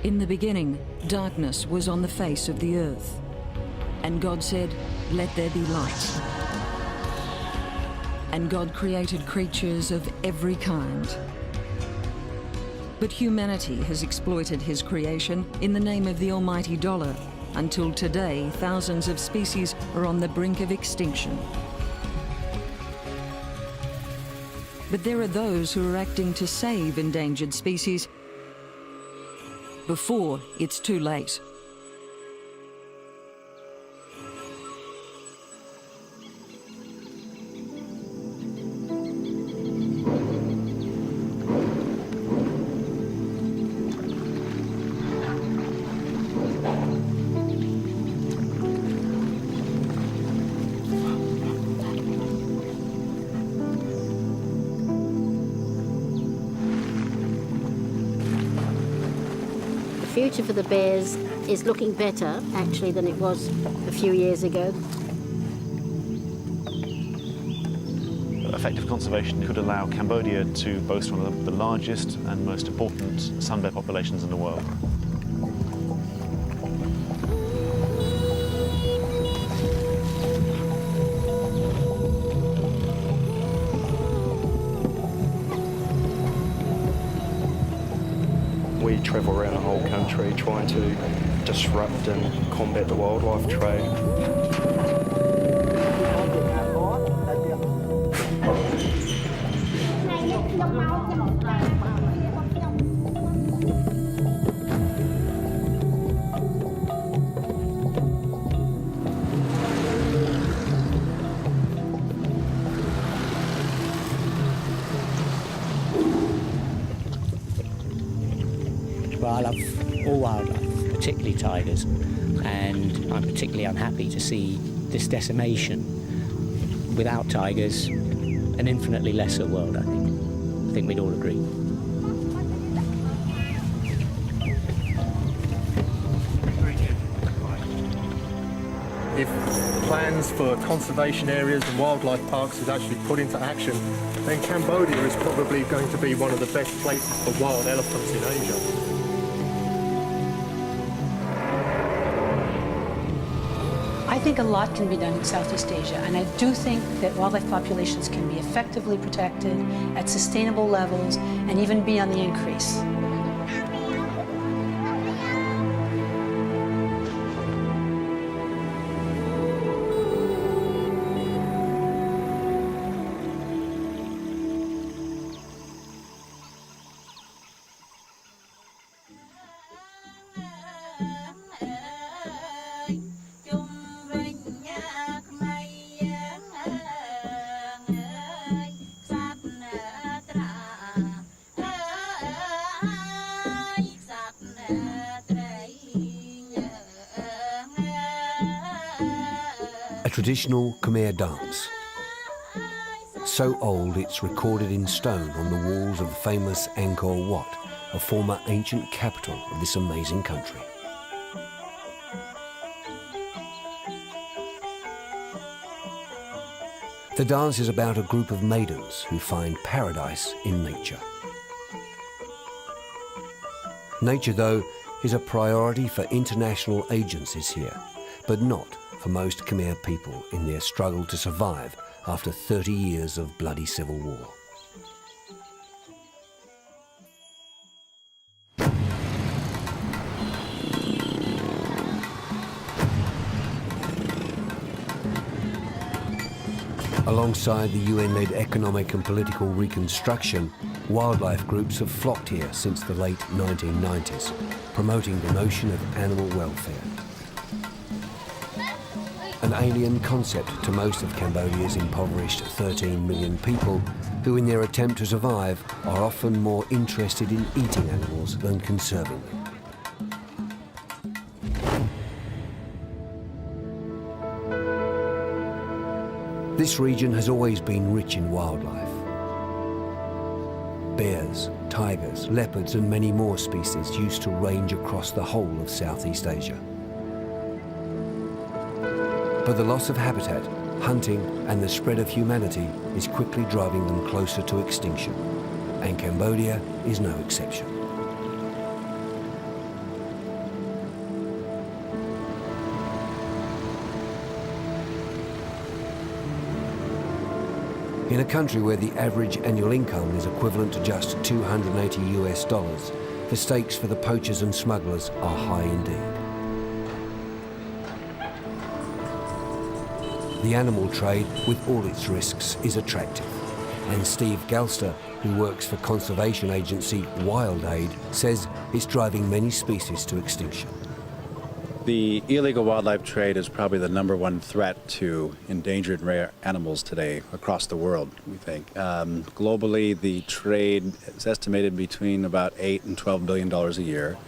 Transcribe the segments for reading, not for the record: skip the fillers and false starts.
In the beginning, darkness was on the face of the earth. And God said, "Let there be light." And God created creatures of every kind. But humanity has exploited his creation in the name of the almighty dollar. Until today, thousands of species are on the brink of extinction. But there are those who are acting to save endangered species before it's too late. The future for the bears is looking better, actually, than it was a few years ago. Effective conservation could allow Cambodia to boast one of the largest and most important sun bear populations in the world. We travel around the whole country trying to disrupt and combat the wildlife trade. Well, I love all wildlife, particularly tigers, and I'm particularly unhappy to see this decimation. Without tigers, an infinitely lesser world, I think. I think we'd all agree. If plans for conservation areas and wildlife parks is actually put into action, then Cambodia is probably going to be one of the best places for wild elephants in Asia. I think a lot can be done in Southeast Asia, and I do think that wildlife populations can be effectively protected at sustainable levels and even be on the increase. A traditional Khmer dance. So old it's recorded in stone on the walls of the famous Angkor Wat, a former ancient capital of this amazing country. The dance is about a group of maidens who find paradise in nature. Nature, though, is a priority for international agencies here, but not for most Khmer people in their struggle to survive after 30 years of bloody civil war. Alongside the UN-led economic and political reconstruction, wildlife groups have flocked here since the late 1990s, promoting the notion of animal welfare. An alien concept to most of Cambodia's impoverished 13 million people, who in their attempt to survive are often more interested in eating animals than conserving them. This region has always been rich in wildlife. Bears, tigers, leopards and many more species used to range across the whole of Southeast Asia. But the loss of habitat, hunting and the spread of humanity is quickly driving them closer to extinction, and Cambodia is no exception. In a country where the average annual income is equivalent to just $280, the stakes for the poachers and smugglers are high indeed. The animal trade, with all its risks, is attractive. And Steve Galster, who works for conservation agency Wild Aid, says it's driving many species to extinction. The illegal wildlife trade is probably the #1 threat to endangered and rare animals today across the world, we think. Globally, the trade is estimated between about $8 and $12 billion a year.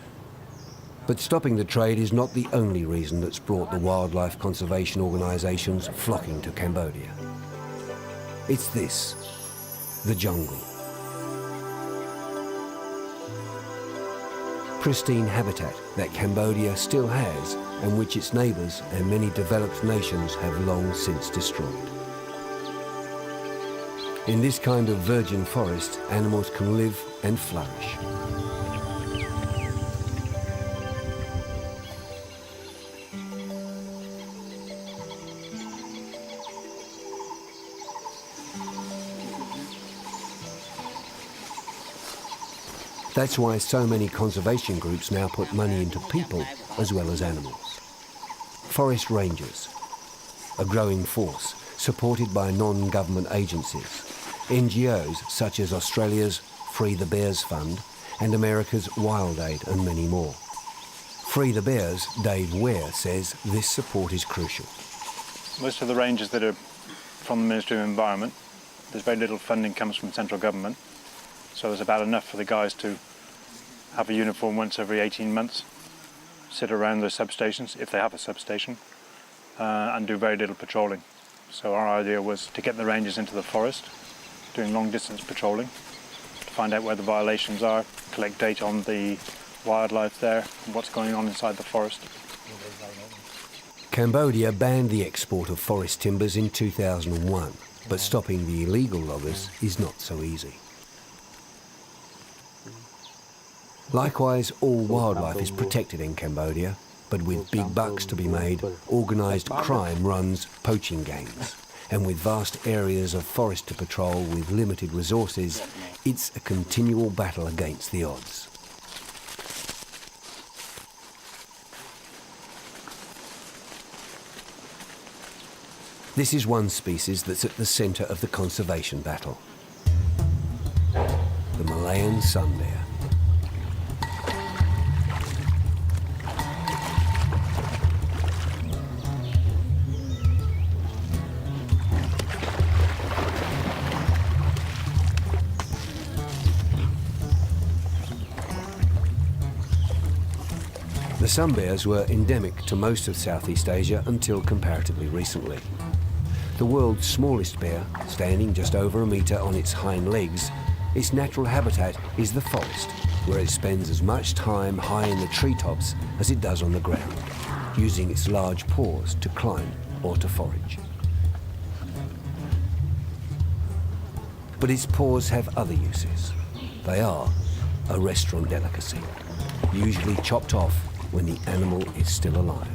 But stopping the trade is not the only reason that's brought the wildlife conservation organisations flocking to Cambodia. It's this, the jungle. Pristine habitat that Cambodia still has and which its neighbours and many developed nations have long since destroyed. In this kind of virgin forest, animals can live and flourish. That's why so many conservation groups now put money into people as well as animals. Forest rangers, a growing force supported by non-government agencies, NGOs such as Australia's Free the Bears Fund and America's Wild Aid and many more. Free the Bears' Dave Ware says this support is crucial. Most of the rangers that are from the Ministry of Environment, there's very little funding comes from central government, so there's about enough for the guys to have a uniform once every 18 months, sit around the substations, if they have a substation, and do very little patrolling. So our idea was to get the rangers into the forest, doing long distance patrolling, to find out where the violations are, collect data on the wildlife there, and what's going on inside the forest. Cambodia banned the export of forest timbers in 2001, but stopping the illegal loggers is not so easy. Likewise, all wildlife is protected in Cambodia, but with big bucks to be made, organised crime runs poaching gangs. And with vast areas of forest to patrol with limited resources, it's a continual battle against the odds. This is one species that's at the centre of the conservation battle. The Malayan sun bear. The sun bears were endemic to most of Southeast Asia until comparatively recently. The world's smallest bear, standing just over a metre on its hind legs, its natural habitat is the forest, where it spends as much time high in the treetops as it does on the ground, using its large paws to climb or to forage. But its paws have other uses. They are a restaurant delicacy, usually chopped off when the animal is still alive.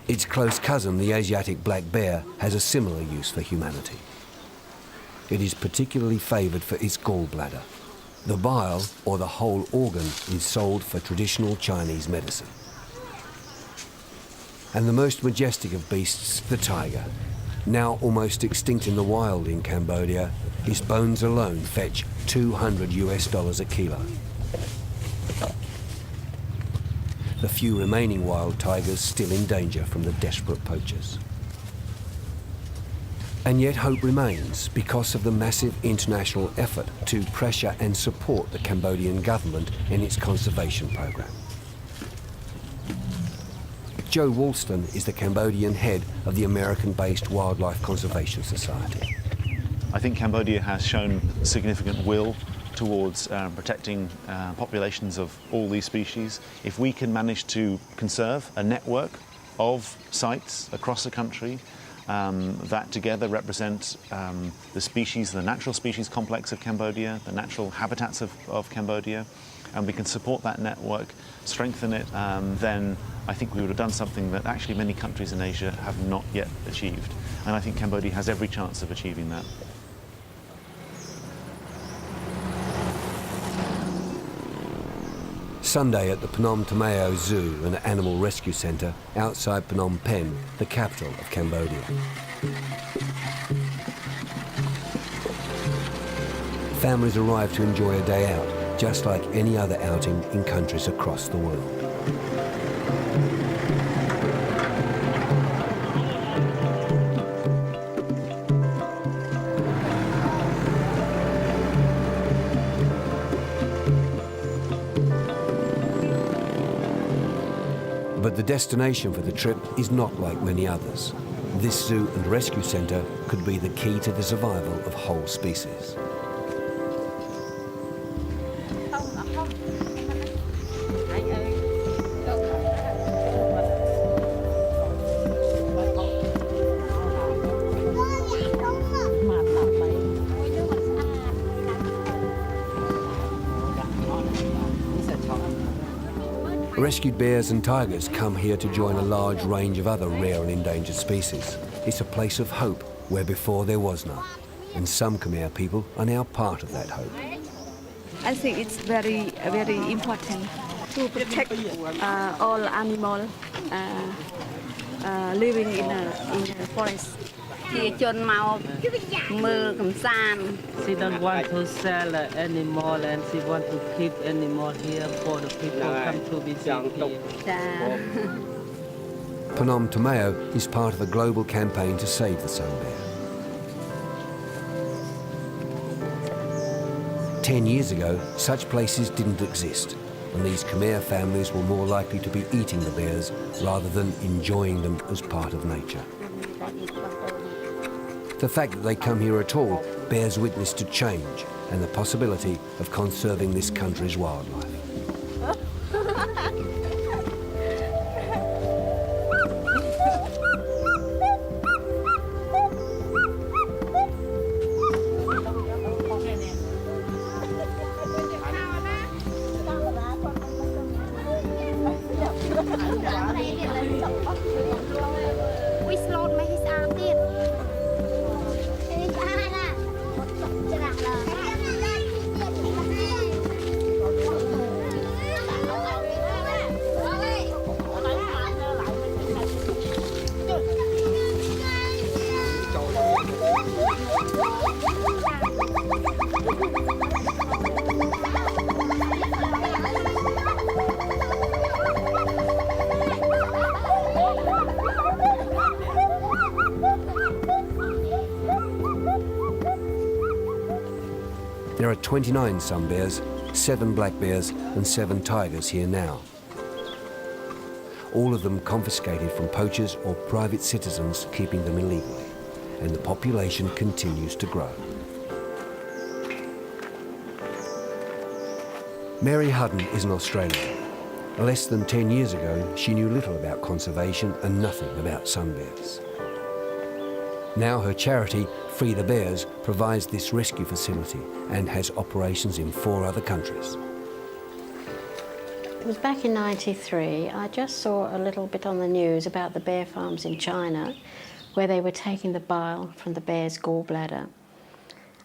Its close cousin, the Asiatic black bear, has a similar use for humanity. It is particularly favoured for its gallbladder. The bile, or the whole organ, is sold for traditional Chinese medicine. And the most majestic of beasts, the tiger, now almost extinct in the wild in Cambodia, his bones alone fetch $200 a kilo. The few remaining wild tigers still in danger from the desperate poachers. And yet hope remains because of the massive international effort to pressure and support the Cambodian government in its conservation program. Joe Woolston is the Cambodian head of the American-based Wildlife Conservation Society. I think Cambodia has shown significant will towards protecting populations of all these species. If we can manage to conserve a network of sites across the country that together represent the species, the natural species complex of Cambodia, the natural habitats of Cambodia, and we can support that network, strengthen it, then I think we would have done something that actually many countries in Asia have not yet achieved. And I think Cambodia has every chance of achieving that. Sunday at the Phnom Tomeo Zoo and Animal Rescue Centre outside Phnom Penh, the capital of Cambodia. Families arrive to enjoy a day out, just like any other outing in countries across the world. But the destination for the trip is not like many others. This zoo and rescue centre could be the key to the survival of whole species. Rescued bears and tigers come here to join a large range of other rare and endangered species. It's a place of hope where before there was none. And some Khmer people are now part of that hope. I think it's very important to protect all animals living in the forest. She don't want to sell animal and she want to keep animal here for the people come to visit here. Phnom Tomeo is part of a global campaign to save the sun bear. 10 years ago, such places didn't exist, and these Khmer families were more likely to be eating the bears rather than enjoying them as part of nature. The fact that they come here at all bears witness to change and the possibility of conserving this country's wildlife. There are 29 sun bears, 7 black bears and 7 tigers here now. All of them confiscated from poachers or private citizens keeping them illegally, and the population continues to grow. Mary Hudden is an Australian. Less than 10 years ago, she knew little about conservation and nothing about sun bears. Now her charity, Free the Bears, provides this rescue facility and has operations in 4 other countries. It was back in '93. I just saw a little bit on the news about the bear farms in China where they were taking the bile from the bear's gallbladder.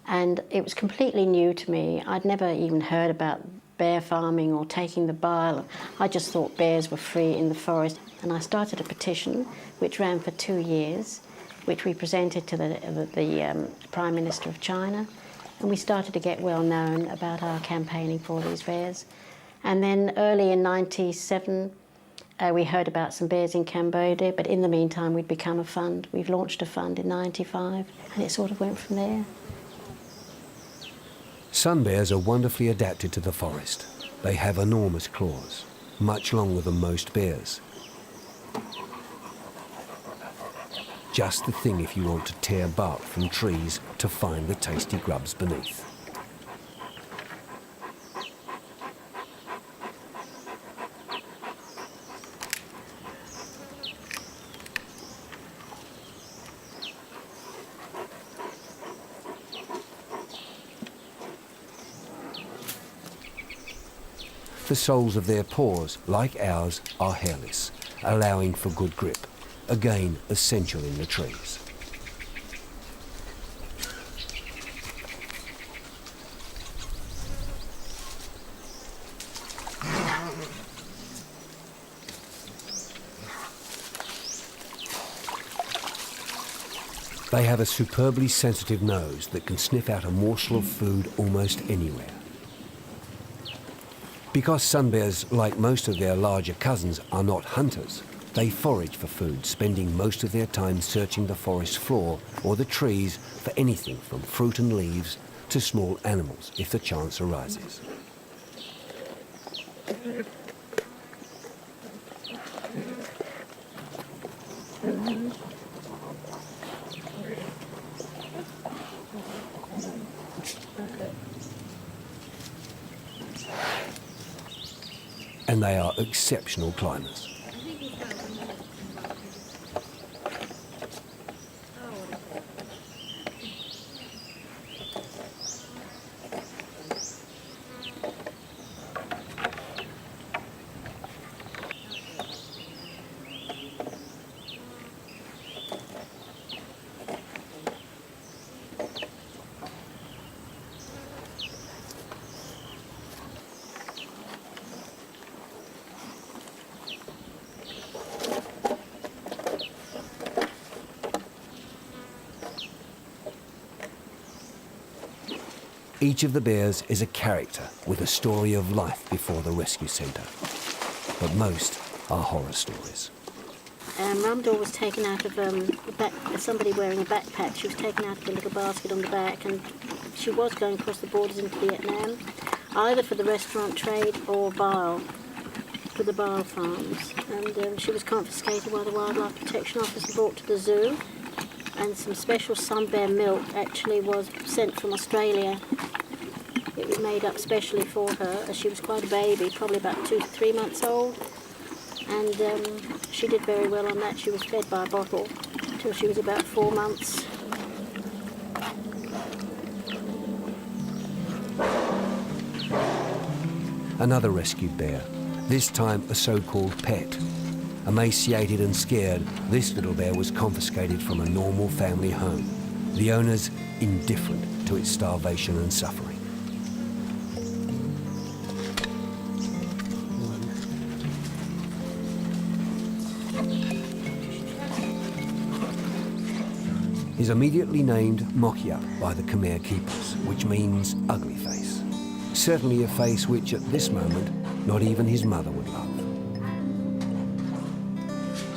And it was completely new to me. I'd never even heard about bear farming or taking the bile. I just thought bears were free in the forest. And I started a petition which ran for 2 years, which we presented to the Prime Minister of China, and we started to get well known about our campaigning for these bears. And then early in '97, we heard about some bears in Cambodia, but in the meantime we'd become a fund. We've launched a fund in '95, and it sort of went from there. Sun bears are wonderfully adapted to the forest. They have enormous claws, much longer than most bears. Just the thing if you want to tear bark from trees to find the tasty grubs beneath. The soles of their paws, like ours, are hairless, allowing for good grip, again essential in the trees. They have a superbly sensitive nose that can sniff out a morsel of food almost anywhere. Because sun bears, like most of their larger cousins, are not hunters, they forage for food, spending most of their time searching the forest floor or the trees for anything from fruit and leaves to small animals if the chance arises. And they are exceptional climbers. Each of the bears is a character with a story of life before the rescue centre. But most are horror stories. Rumdor was taken out of somebody wearing a backpack. She was taken out of a little basket on the back, and she was going across the borders into Vietnam, either for the restaurant trade or bile, for the bile farms. And she was confiscated while the Wildlife Protection Officer brought to the zoo. And some special sun bear milk actually was sent from Australia. It was made up specially for her, as she was quite a baby, probably about 2 to 3 months old. And she did very well on that. She was fed by a bottle until she was about 4 months. Another rescued bear, this time a so-called pet. Emaciated and scared, this little bear was confiscated from a normal family home. The owners indifferent to its starvation and suffering. Is immediately named Mokia by the Khmer keepers, which means ugly face. Certainly a face which at this moment not even his mother would love.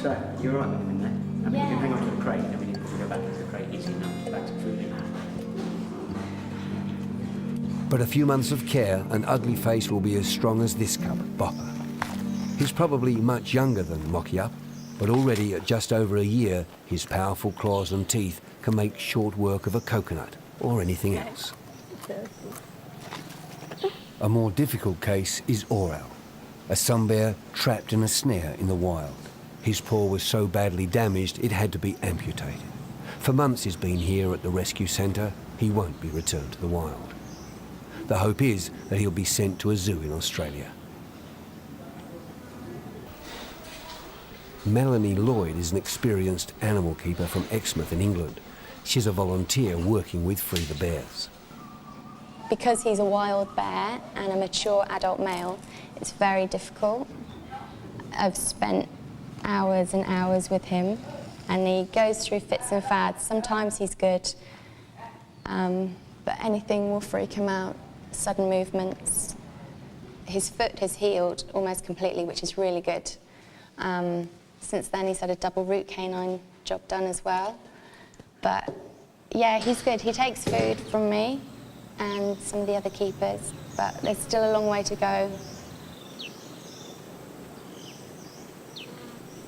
So, you're right with him there? I mean, you can hang on to the crate, and then we can go back to the crate easy enough to back to food in. But a few months of care, and Ugly Face will be as strong as this cub, Bopper. He's probably much younger than Mokia, but already at just over a year, his powerful claws and teeth can make short work of a coconut or anything else. A more difficult case is Oral, a sun bear trapped in a snare in the wild. His paw was so badly damaged it had to be amputated. For months he's been here at the rescue centre. He won't be returned to the wild. The hope is that he'll be sent to a zoo in Australia. Melanie Lloyd is an experienced animal keeper from Exmouth in England. She's a volunteer working with Free the Bears. Because he's a wild bear and a mature adult male, it's very difficult. I've spent hours and hours with him, and he goes through fits and fads. Sometimes he's good, but anything will freak him out. Sudden movements. His foot has healed almost completely, which is really good. Since then, he's had a double root canine job done as well. But yeah, he's good. He takes food from me and some of the other keepers, but there's still a long way to go.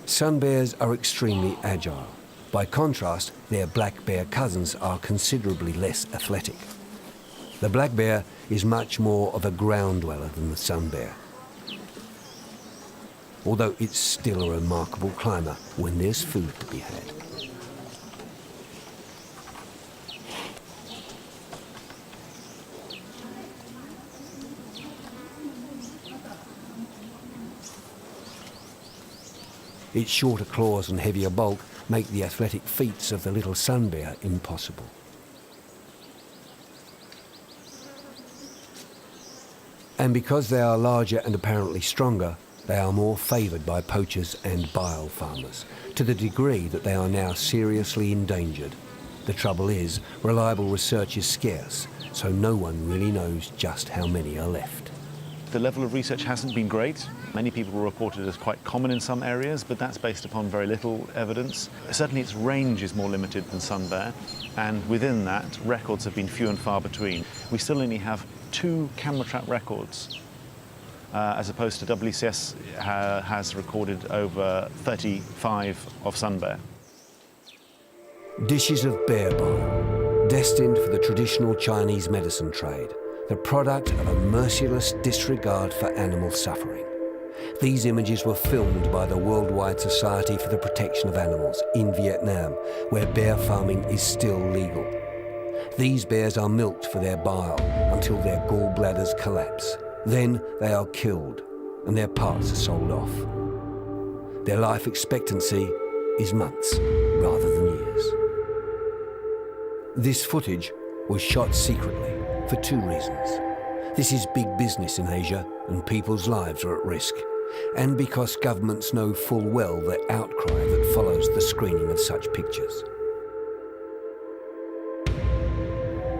Sun bears are extremely agile. By contrast, their black bear cousins are considerably less athletic. The black bear is much more of a ground dweller than the sun bear, although it's still a remarkable climber when there's food to be had. Its shorter claws and heavier bulk make the athletic feats of the little sun bear impossible. And because they are larger and apparently stronger, they are more favoured by poachers and bile farmers, to the degree that they are now seriously endangered. The trouble is, reliable research is scarce, so no one really knows just how many are left. The level of research hasn't been great. Many people report it as quite common in some areas, but that's based upon very little evidence. Certainly its range is more limited than sun bear, and within that, records have been few and far between. We still only have 2 camera trap records, as opposed to WCS has recorded over 35 of sun bear. Dishes of bear bile, destined for the traditional Chinese medicine trade, the product of a merciless disregard for animal suffering. These images were filmed by the Worldwide Society for the Protection of Animals in Vietnam, where bear farming is still legal. These bears are milked for their bile until their gallbladders collapse. Then they are killed and their parts are sold off. Their life expectancy is months rather than years. This footage was shot secretly for 2 reasons. This is big business in Asia and people's lives are at risk, and because governments know full well the outcry that follows the screening of such pictures.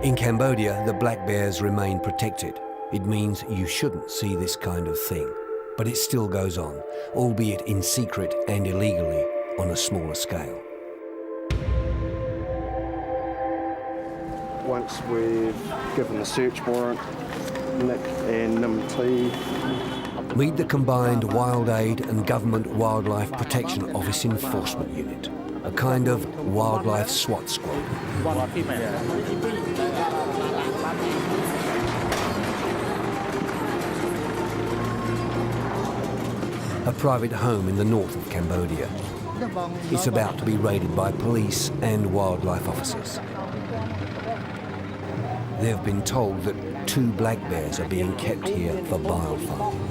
In Cambodia, the black bears remain protected. It means you shouldn't see this kind of thing, but it still goes on, albeit in secret and illegally on a smaller scale. Once we've given the search warrant, Nick and Nim T. Meet the combined Wild Aid and Government Wildlife Protection Office Enforcement Unit, a kind of wildlife SWAT squad. A private home in the north of Cambodia. It's about to be raided by police and wildlife officers. They've been told that 2 black bears are being kept here for bile farming.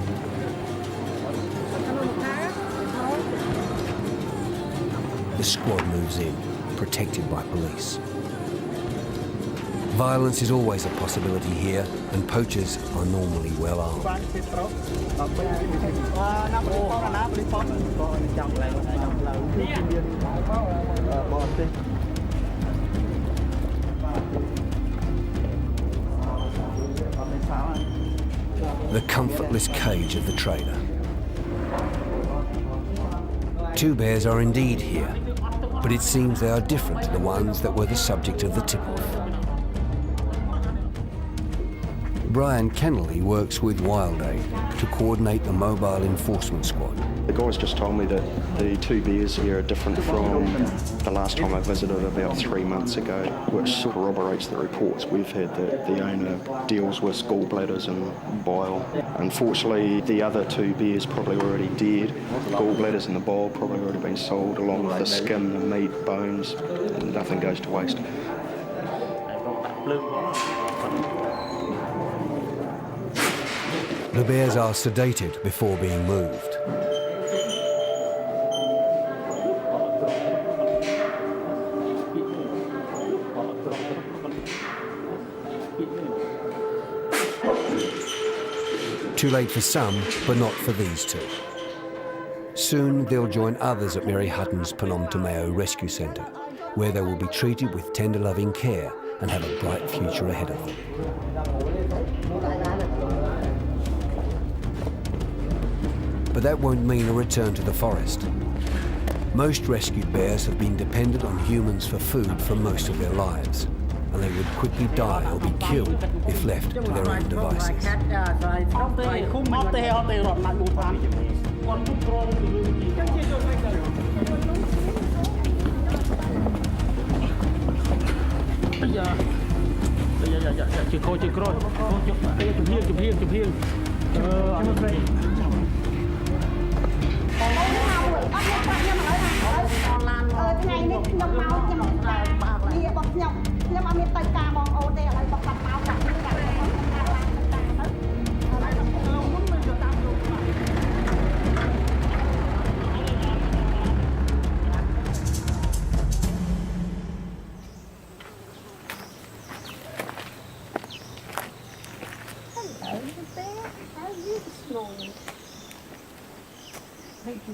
The squad moves in, protected by police. Violence is always a possibility here, and poachers are normally well armed. The comfortless cage of the trader. 2 bears are indeed here, but it seems they are different to the ones that were the subject of the tip-off. Brian Kennelly works with Wild Aid to coordinate the mobile enforcement squad. The guys just told me that the 2 bears here are different from the last time I visited about 3 months ago, which corroborates the reports we've had that the owner deals with gallbladders and bile. Unfortunately, the other 2 bears probably already dead. The gallbladders and the bile probably already been sold, along with the skin, the meat, bones, and nothing goes to waste. The bears are sedated before being moved. Too late for some, but not for these 2. Soon they'll join others at Mary Hutton's Phnom Tomeo Rescue Centre, where they will be treated with tender loving care and have a bright future ahead of them. But that won't mean a return to the forest. Most rescued bears have been dependent on humans for food for most of their lives, and they would quickly die or be killed if left to their own devices.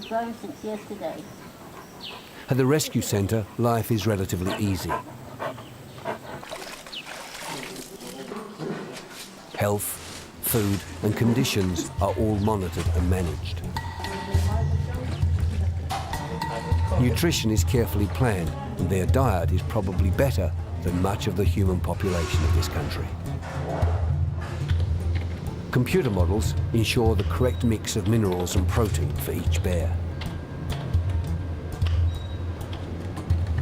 drove since yesterday. At the rescue centre, life is relatively easy. Health, food and conditions are all monitored and managed. Nutrition is carefully planned, and their diet is probably better than much of the human population of this country. Computer models ensure the correct mix of minerals and protein for each bear.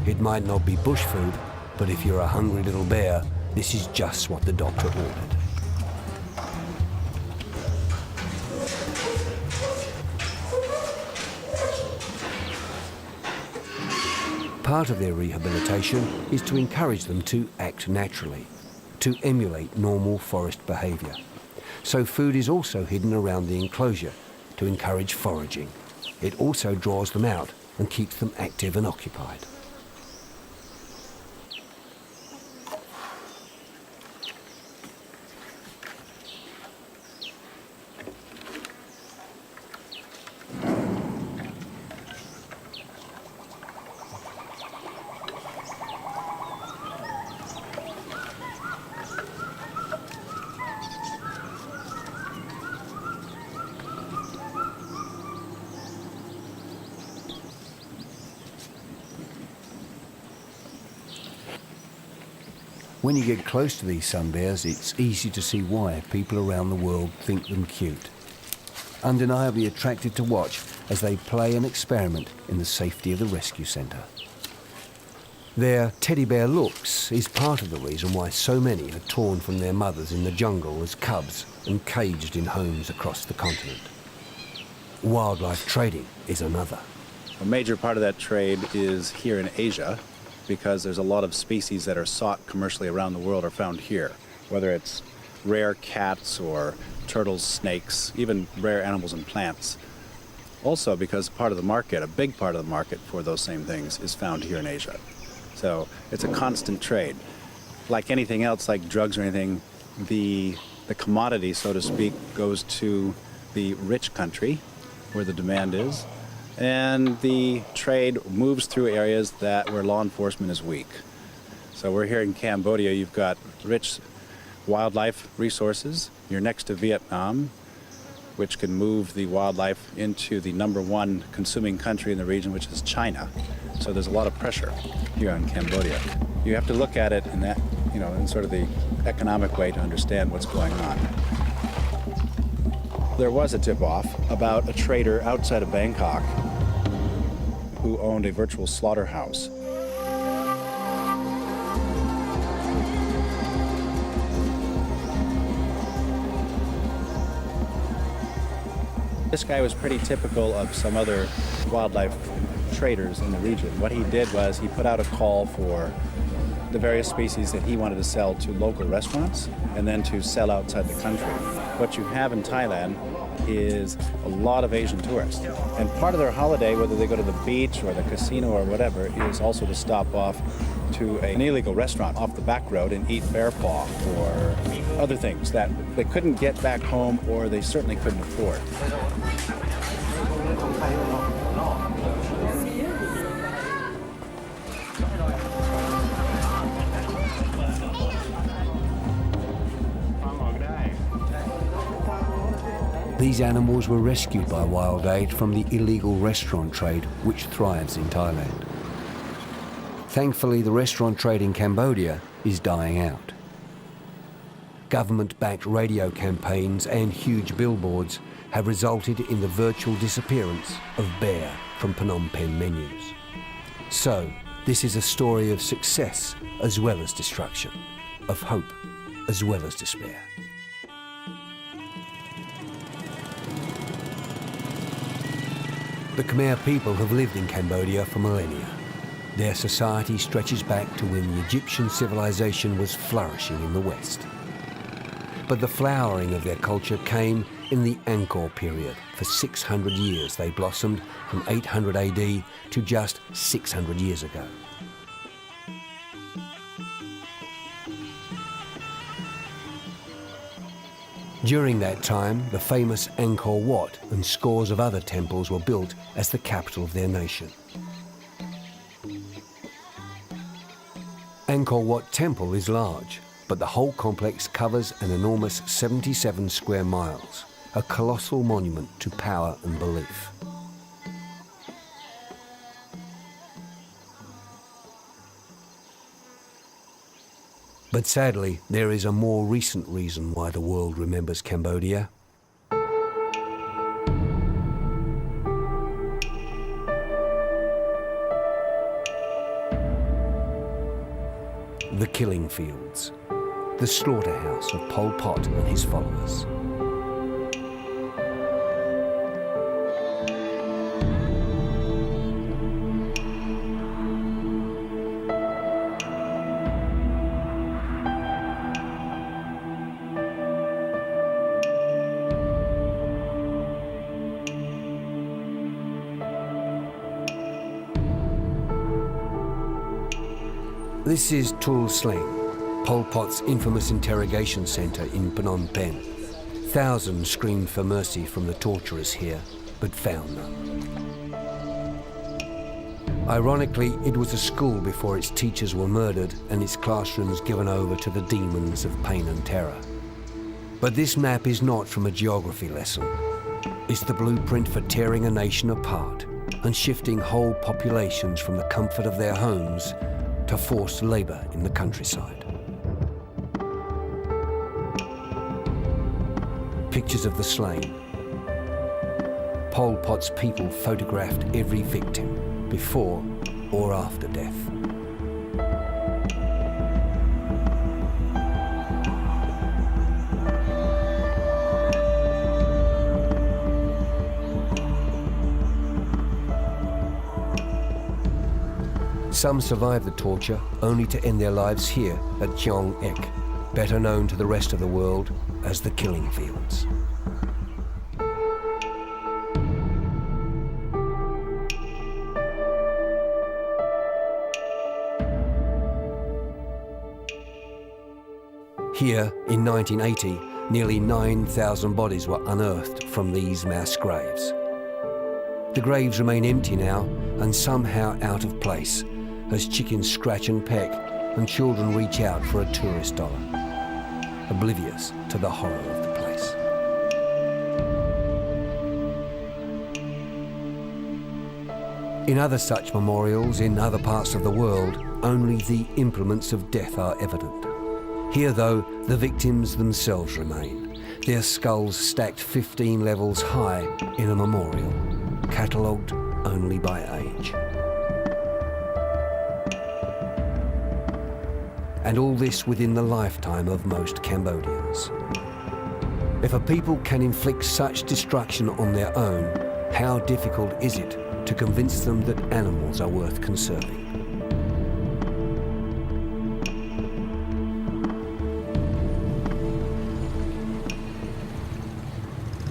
It might not be bush food, but if you're a hungry little bear, this is just what the doctor ordered. Part of their rehabilitation is to encourage them to act naturally, to emulate normal forest behaviour. So food is also hidden around the enclosure to encourage foraging. It also draws them out and keeps them active and occupied. When you get close to these sun bears, it's easy to see why people around the world think them cute. Undeniably attracted to watch as they play and experiment in the safety of the rescue centre. Their teddy bear looks is part of the reason why so many are torn from their mothers in the jungle as cubs and caged in homes across the continent. Wildlife trading is another. A major part of that trade is here in Asia, because there's a lot of species that are sought commercially around the world are found here, whether it's rare cats or turtles, snakes, even rare animals and plants. Also because part of the market, a big part of the market for those same things is found here in Asia. So it's a constant trade. Like anything else, like drugs or anything, the commodity, so to speak, goes to the rich country where the demand is, and the trade moves through areas where law enforcement is weak. So we're here in Cambodia, you've got rich wildlife resources. You're next to Vietnam, which can move the wildlife into the #1 consuming country in the region, which is China. So there's a lot of pressure here in Cambodia. You have to look at it in that, in sort of the economic way to understand what's going on. There was a tip-off about a trader outside of Bangkok who owned a virtual slaughterhouse. This guy was pretty typical of some other wildlife traders in the region. What he did was he put out a call for the various species that he wanted to sell to local restaurants and then to sell outside the country. What you have in Thailand is a lot of Asian tourists. And part of their holiday, whether they go to the beach or the casino or whatever, is also to stop off to an illegal restaurant off the back road and eat bear paw or other things that they couldn't get back home or they certainly couldn't afford. These animals were rescued by Wild Aid from the illegal restaurant trade which thrives in Thailand. Thankfully, the restaurant trade in Cambodia is dying out. Government-backed radio campaigns and huge billboards have resulted in the virtual disappearance of bear from Phnom Penh menus. So, this is a story of success as well as destruction, of hope as well as despair. The Khmer people have lived in Cambodia for millennia. Their society stretches back to when the Egyptian civilization was flourishing in the West. But the flowering of their culture came in the Angkor period. For 600 years they blossomed from 800 AD to just 600 years ago. During that time, the famous Angkor Wat and scores of other temples were built as the capital of their nation. Angkor Wat Temple is large, but the whole complex covers an enormous 77 square miles, a colossal monument to power and belief. But sadly, there is a more recent reason why the world remembers Cambodia. The killing fields, the slaughterhouse of Pol Pot and his followers. This is Tul Sleng, Pol Pot's infamous interrogation centre in Phnom Penh. Thousands screamed for mercy from the torturers here, but found none. Ironically, it was a school before its teachers were murdered and its classrooms given over to the demons of pain and terror. But this map is not from a geography lesson. It's the blueprint for tearing a nation apart and shifting whole populations from the comfort of their homes to forced labour in the countryside. Pictures of the slain. Pol Pot's people photographed every victim before or after death. Some survived the torture, only to end their lives here at Chiang Ek, better known to the rest of the world as the killing fields. Here, in 1980, nearly 9,000 bodies were unearthed from these mass graves. The graves remain empty now and somehow out of place, as chickens scratch and peck and children reach out for a tourist dollar, oblivious to the horror of the place. In other such memorials in other parts of the world, only the implements of death are evident. Here, though, the victims themselves remain, their skulls stacked 15 levels high in a memorial, catalogued only by age. And all this within the lifetime of most Cambodians. If a people can inflict such destruction on their own, how difficult is it to convince them that animals are worth conserving?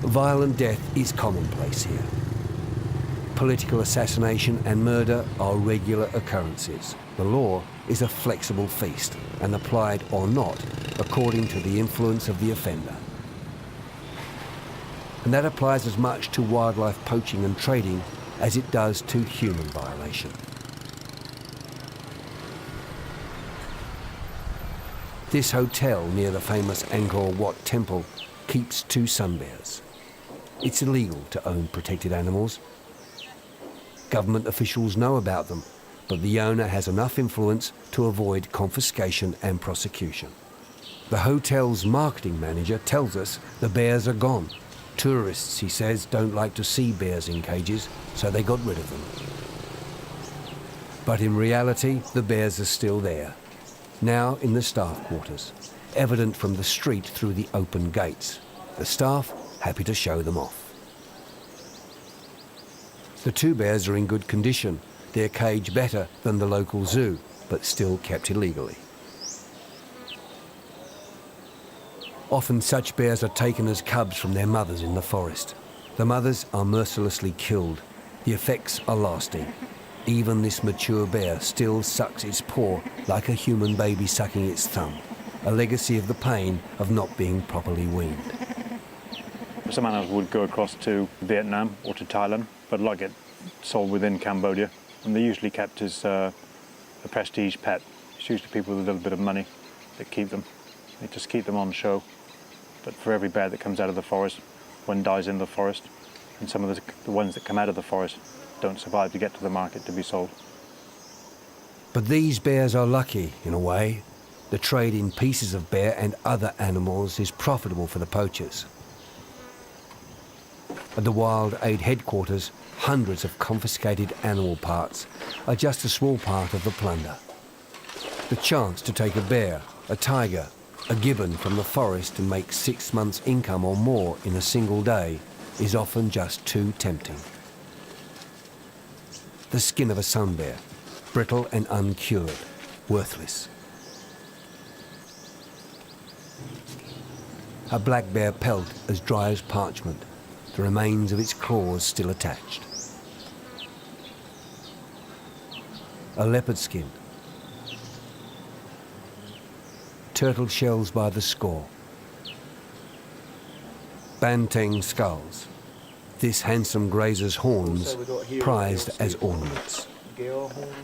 Violent death is commonplace here. Political assassination and murder are regular occurrences. The law is a flexible feast and applied or not according to the influence of the offender. And that applies as much to wildlife poaching and trading as it does to human violation. This hotel near the famous Angkor Wat temple keeps 2 sun bears. It's illegal to own protected animals. Government officials know about them, but the owner has enough influence to avoid confiscation and prosecution. The hotel's marketing manager tells us the bears are gone. Tourists, he says, don't like to see bears in cages, so they got rid of them. But in reality, the bears are still there, now in the staff quarters, evident from the street through the open gates. The staff happy to show them off. The 2 bears are in good condition, their cage better than the local zoo, but still kept illegally. Often such bears are taken as cubs from their mothers in the forest. The mothers are mercilessly killed. The effects are lasting. Even this mature bear still sucks its paw like a human baby sucking its thumb, a legacy of the pain of not being properly weaned. Some animals would go across to Vietnam or to Thailand, but a lot get sold within Cambodia, and they're usually kept as a prestige pet. It's usually people with a little bit of money that keep them. They just keep them on show. But for every bear that comes out of the forest, one dies in the forest, and some of the ones that come out of the forest don't survive to get to the market to be sold. But these bears are lucky, in a way. The trade in pieces of bear and other animals is profitable for the poachers. At the Wild Aid headquarters, hundreds of confiscated animal parts are just a small part of the plunder. The chance to take a bear, a tiger, a gibbon from the forest and make 6 months' income or more in a single day is often just too tempting. The skin of a sun bear, brittle and uncured, worthless. A black bear pelt as dry as parchment, the remains of its claws still attached. A leopard skin. Turtle shells by the score. Banteng skulls. This handsome grazer's horns prized as ornaments.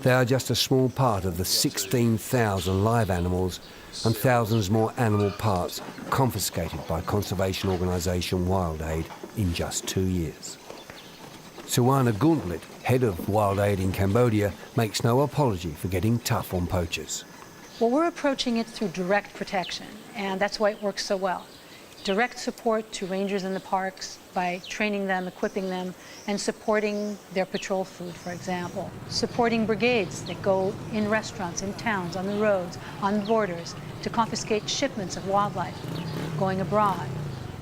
They are just a small part of the 16,000 live animals and thousands more animal parts confiscated by conservation organisation Wild Aid in just 2 years. Suwana Guntlet, head of Wild Aid in Cambodia, makes no apology for getting tough on poachers. Well, we're approaching it through direct protection, and that's why it works so well. Direct support to rangers in the parks by training them, equipping them, and supporting their patrol food, for example. Supporting brigades that go in restaurants, in towns, on the roads, on borders, to confiscate shipments of wildlife going abroad.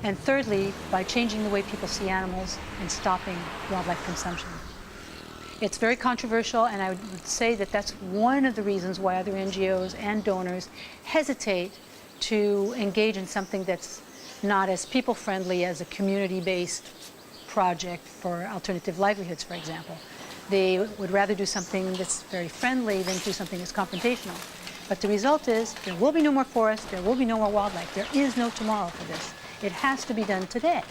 And thirdly, by changing the way people see animals and stopping wildlife consumption. It's very controversial, and I would say that that's one of the reasons why other NGOs and donors hesitate to engage in something that's not as people-friendly as a community-based project for alternative livelihoods, for example. They would rather do something that's very friendly than do something that's confrontational. But the result is there will be no more forest, there will be no more wildlife. There is no tomorrow for this. It has to be done today.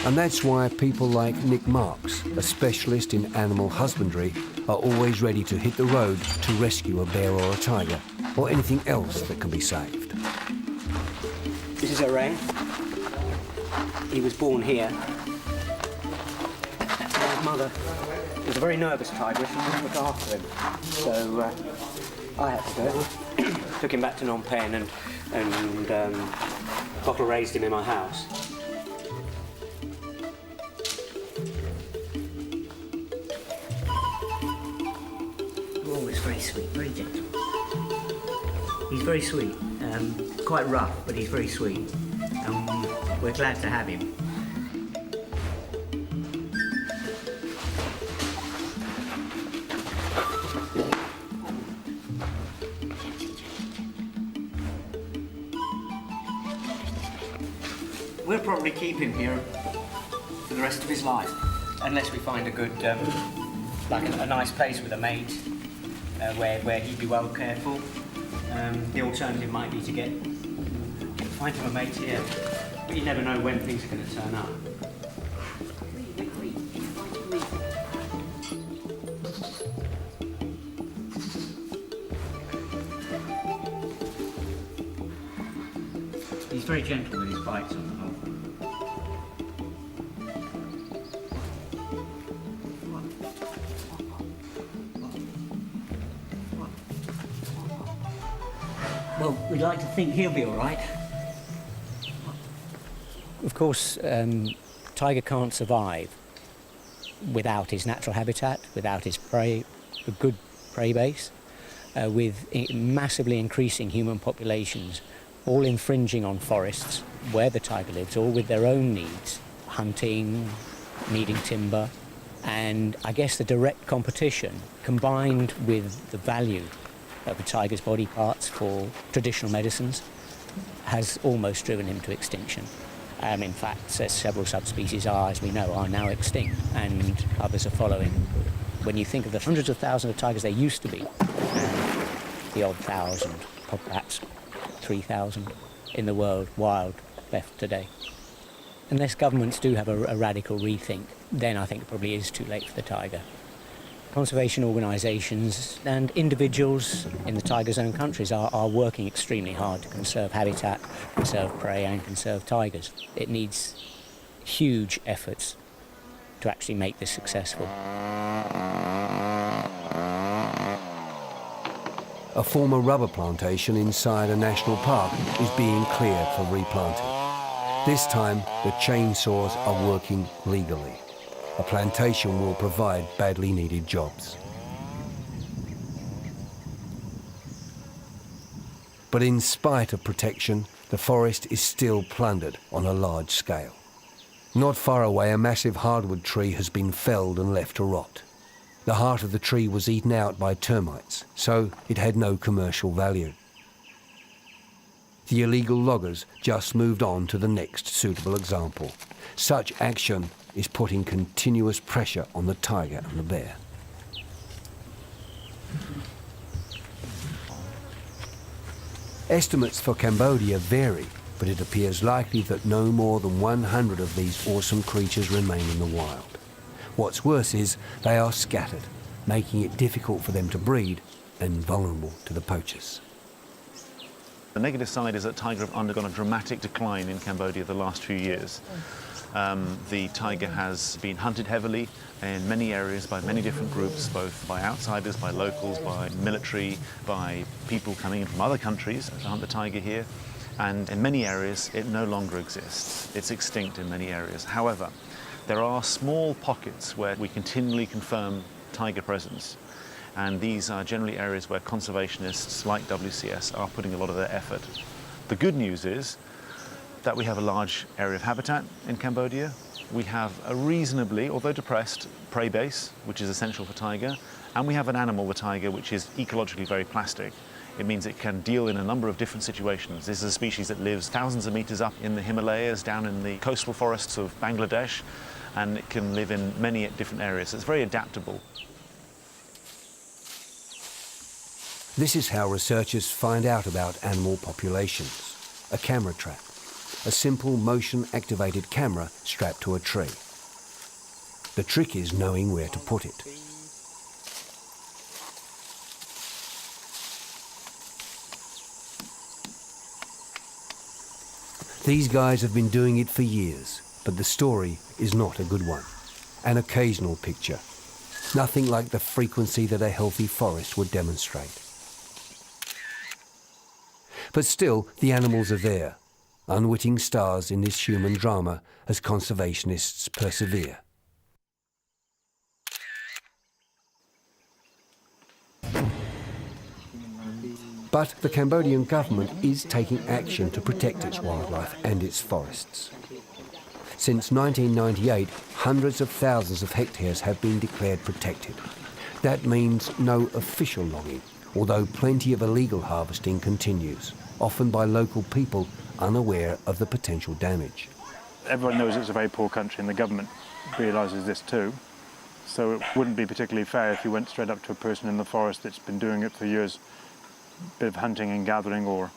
And that's why people like Nick Marks, a specialist in animal husbandry, are always ready to hit the road to rescue a bear or a tiger, or anything else that can be saved. This is Orang. He was born here. His mother was a very nervous tigress and wouldn't look after him. So I had to go. Took him back to Phnom Penh and bottle raised him in my house. Oh, it's very sweet, very gentle. He's very sweet, quite rough, but he's very sweet. We're glad to have him. We'll probably keep him here for the rest of his life, unless we find a good, like a nice place with a mate, where he'd be well cared for. The alternative might be to find him a mate here, but you never know when things are going to turn up. He's very gentle with his bites on the whole. Well, we'd like to think he'll be all right. Of course, tiger can't survive without his natural habitat, without his prey, a good prey base, with massively increasing human populations, all infringing on forests where the tiger lives, all with their own needs, hunting, needing timber, and I guess the direct competition combined with the value of a tiger's body parts for traditional medicines has almost driven him to extinction. In fact, several subspecies as we know, are now extinct, and others are following. When you think of the hundreds of thousands of tigers there used to be, and the odd thousand, perhaps 3,000 in the world, wild, left today. Unless governments do have a radical rethink, then I think it probably is too late for the tiger. Conservation organisations and individuals in the tiger's own countries are working extremely hard to conserve habitat, conserve prey and conserve tigers. It needs huge efforts to actually make this successful. A former rubber plantation inside a national park is being cleared for replanting. This time, the chainsaws are working legally. A plantation will provide badly needed jobs. But in spite of protection, the forest is still plundered on a large scale. Not far away, a massive hardwood tree has been felled and left to rot. The heart of the tree was eaten out by termites, so it had no commercial value. The illegal loggers just moved on to the next suitable example. Such action is putting continuous pressure on the tiger and the bear. Estimates for Cambodia vary, but it appears likely that no more than 100 of these awesome creatures remain in the wild. What's worse is they are scattered, making it difficult for them to breed and vulnerable to the poachers. The negative side is that tiger have undergone a dramatic decline in Cambodia the last few years. The tiger has been hunted heavily in many areas by many different groups, both by outsiders, by locals, by military, by people coming in from other countries to hunt the tiger here. And in many areas, it no longer exists. It's extinct in many areas. However, there are small pockets where we continually confirm tiger presence. And these are generally areas where conservationists like WCS are putting a lot of their effort. The good news is that we have a large area of habitat in Cambodia. We have a reasonably, although depressed, prey base, which is essential for tiger. And we have an animal, the tiger, which is ecologically very plastic. It means it can deal in a number of different situations. This is a species that lives thousands of meters up in the Himalayas, down in the coastal forests of Bangladesh, and it can live in many different areas. So it's very adaptable. This is how researchers find out about animal populations. A camera trap. A simple motion-activated camera strapped to a tree. The trick is knowing where to put it. These guys have been doing it for years, but the story is not a good one. An occasional picture. Nothing like the frequency that a healthy forest would demonstrate. But still, the animals are there, unwitting stars in this human drama as conservationists persevere. But the Cambodian government is taking action to protect its wildlife and its forests. Since 1998, hundreds of thousands of hectares have been declared protected. That means no official logging, although plenty of illegal harvesting continues, often by local people unaware of the potential damage. Everyone knows it's a very poor country and the government realises this too. So it wouldn't be particularly fair if you went straight up to a person in the forest that's been doing it for years, a bit of hunting and gathering or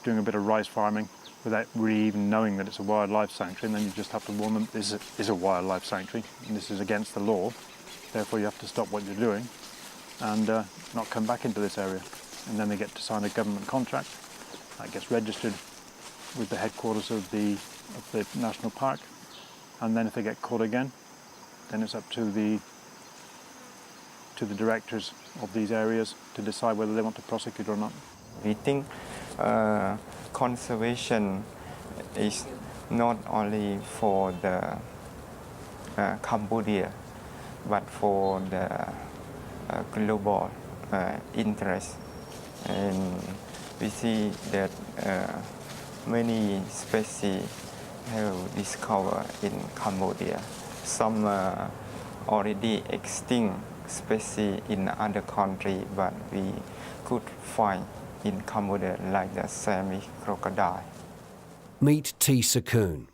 doing a bit of rice farming without really even knowing that it's a wildlife sanctuary, and then you just have to warn them this is a wildlife sanctuary and this is against the law. Therefore you have to stop what you're doing and not come back into this area. And then they get to sign a government contract that gets registered with the headquarters of the national park. And then if they get caught again, then it's up to the directors of these areas to decide whether they want to prosecute or not. We think conservation is not only for the Cambodia, but for the global interest. And we see that many species have discovered in Cambodia. Some already extinct species in other countries, but we could find in Cambodia, like the Sami crocodile. Meet T. Sakun,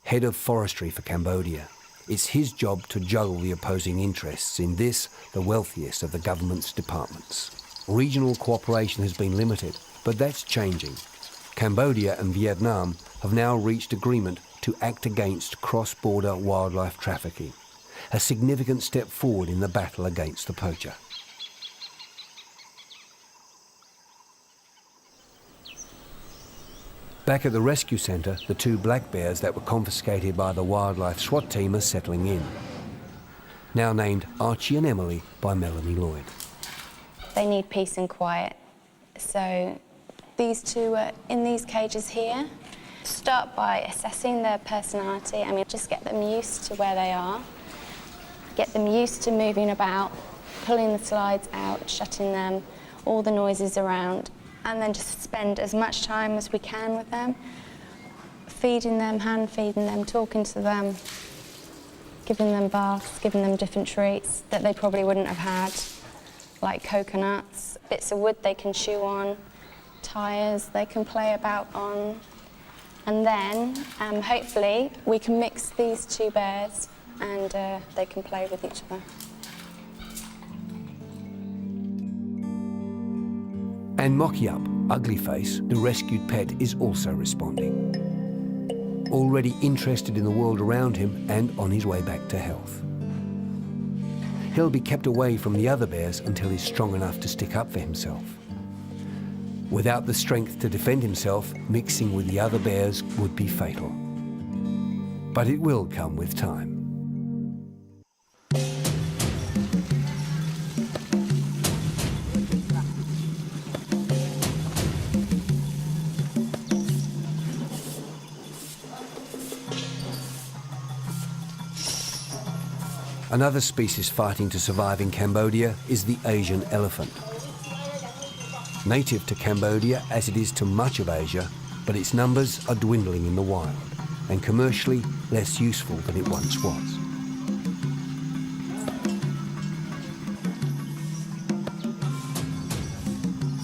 head of forestry for Cambodia. It's his job to juggle the opposing interests in this, the wealthiest of the government's departments. Regional cooperation has been limited, but that's changing. Cambodia and Vietnam have now reached agreement to act against cross-border wildlife trafficking, a significant step forward in the battle against the poacher. Back at the rescue centre, the 2 black bears that were confiscated by the wildlife SWAT team are settling in. Now named Archie and Emily by Melanie Lloyd. They need peace and quiet. So these 2 are in these cages here. Start by assessing their personality. I mean, just get them used to where they are. Get them used to moving about, pulling the slides out, shutting them, all the noises around, and then just spend as much time as we can with them, feeding them, hand feeding them, talking to them, giving them baths, giving them different treats that they probably wouldn't have had, like coconuts, bits of wood they can chew on, tyres they can play about on. And then, hopefully, we can mix these 2 bears and they can play with each other. And Mokiup, Ugly Face, the rescued pet, is also responding. Already interested in the world around him and on his way back to health. He'll be kept away from the other bears until he's strong enough to stick up for himself. Without the strength to defend himself, mixing with the other bears would be fatal. But it will come with time. Another species fighting to survive in Cambodia is the Asian elephant. Native to Cambodia as it is to much of Asia, but its numbers are dwindling in the wild and commercially less useful than it once was.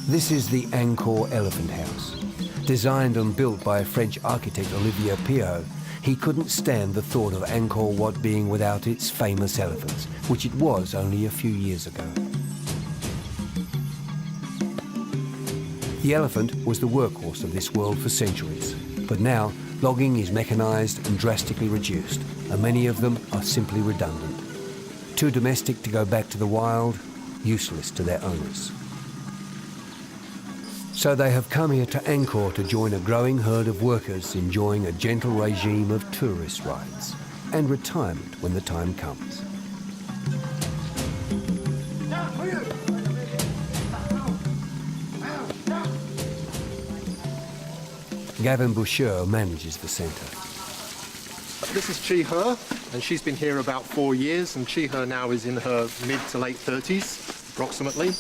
This is the Angkor Elephant House. Designed and built by French architect Olivier Piot, he couldn't stand the thought of Angkor Wat being without its famous elephants, which it was only a few years ago. The elephant was the workhorse of this world for centuries, but now logging is mechanised and drastically reduced, and many of them are simply redundant. Too domestic to go back to the wild, useless to their owners. So they have come here to Angkor to join a growing herd of workers enjoying a gentle regime of tourist rides and retirement when the time comes. Gavin Boucher manages the centre. This is Chi-He, and she's been here about 4 years, and Chi-He now is in her mid to late 30s, approximately.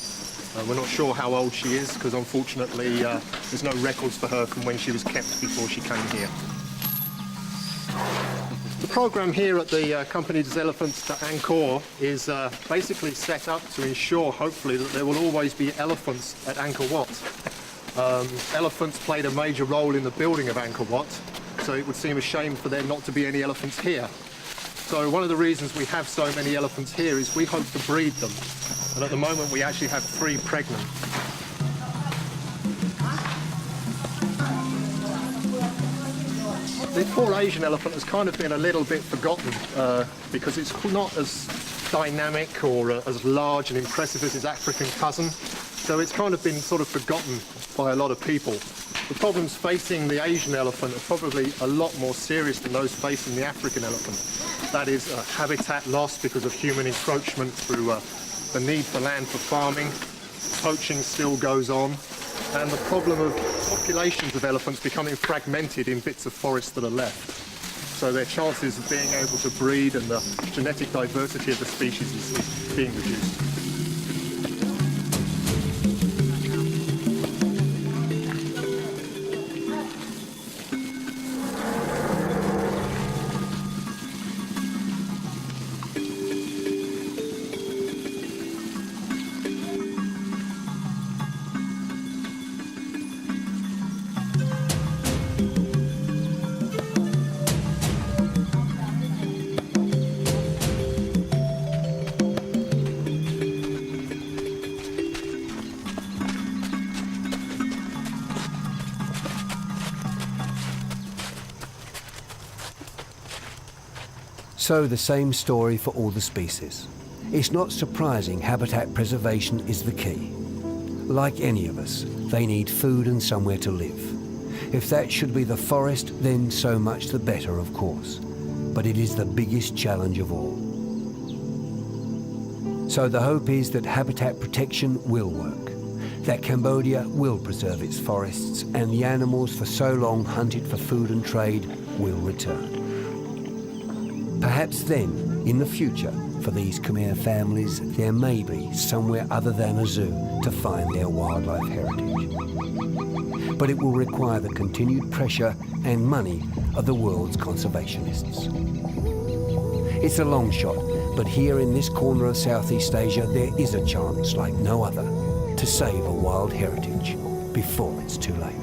We're not sure how old she is, because unfortunately there's no records for her from when she was kept before she came here. The program here at the Compagnie des Elephants to Angkor is basically set up to ensure, hopefully, that there will always be elephants at Angkor Wat. Elephants played a major role in the building of Angkor Wat, so it would seem a shame for there not to be any elephants here. So one of the reasons we have so many elephants here is we hope to breed them. And at the moment we actually have 3 pregnant. The poor Asian elephant has kind of been a little bit forgotten because it's not as dynamic or as large and impressive as its African cousin. So it's kind of been sort of forgotten by a lot of people. The problems facing the Asian elephant are probably a lot more serious than those facing the African elephant. That is habitat loss because of human encroachment through the need for land for farming. Poaching still goes on. And the problem of populations of elephants becoming fragmented in bits of forest that are left. So their chances of being able to breed and the genetic diversity of the species is being reduced. So the same story for all the species. It's not surprising habitat preservation is the key. Like any of us, they need food and somewhere to live. If that should be the forest, then so much the better, of course. But it is the biggest challenge of all. So the hope is that habitat protection will work, that Cambodia will preserve its forests, and the animals for so long hunted for food and trade will return. Perhaps then, in the future, for these Khmer families, there may be somewhere other than a zoo to find their wildlife heritage. But it will require the continued pressure and money of the world's conservationists. It's a long shot, but here in this corner of Southeast Asia, there is a chance like no other to save a wild heritage before it's too late.